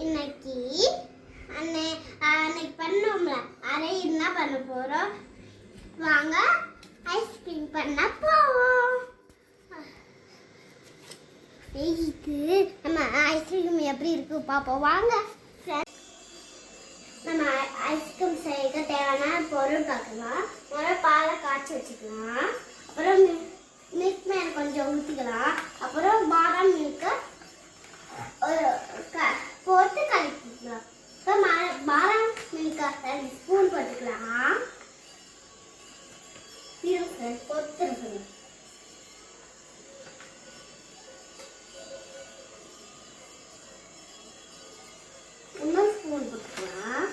இன்னைக்கு அன்னைக்கு பண்ணோம்ல அதை என்ன பண்ண போறோம் வாங்க ஐஸ்கிரீம் பண்ண போவோம். இது நம்ம ஐஸ்கிரீம் எப்படி இருக்கு பார்ப்போம் வாங்க. நம்ம ஐஸ்கிரீம் செய்ய தேவையான பொருள் பார்க்கலாம். முதல்ல பாலை காய்ச்சி வச்சுக்கலாம். அப்புறம் மில்க் மேன் கொஞ்சம் ஊற்றிக்கலாம். அப்புறம் பாதாம் மில்க்கு போட்டு கலக்கிக்கலாம். பாதாம் மில்கை 2 ஸ்பூன் போட்டுக்கலாம். பொறுத்துருக்குங்க. இன்னும் ஸ்பூன் போட்டுக்கலாம்.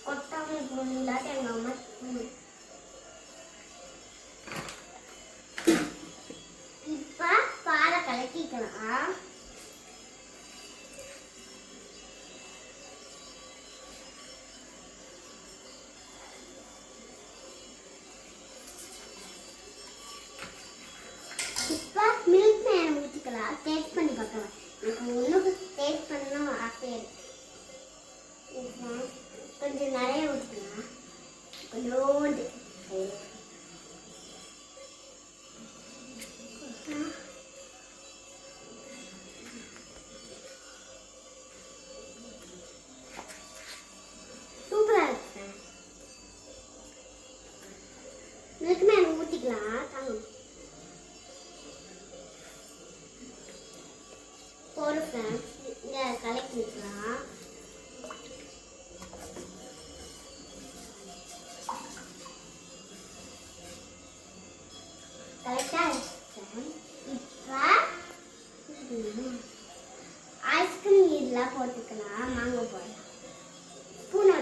கொட்டாமல் ஸ்பூன் இல்லாட்டி எங்கள் அம்மா ஸ்பூன். இப்போ பாலை கலக்கிக்கலாம். இப்போ மில்க் மேன் ஊற்றிக்கலாம். டேஸ்ட் பண்ணி பார்க்கலாம். எனக்கு ஒன்று டேஸ்ட் பண்ணணும் ஆசையாக இருக்கு. கொஞ்சம் நிறைய ஊற்றிக்கலாம். கொஞ்சோண்டு சூப்பராக இருக்கு. மில்க் மேன் ஊற்றிக்கலாம். தாங்க ஒரு ஃப்ரெண்ட்ஸ் இங்கே கலக்கி வைக்கலாம். கரெக்டாக இப்போ ஐஸ்கிரீம் இதெல்லாம் போட்டுக்கலாம். மாங்காய் போடலாம். ஸ்பூன்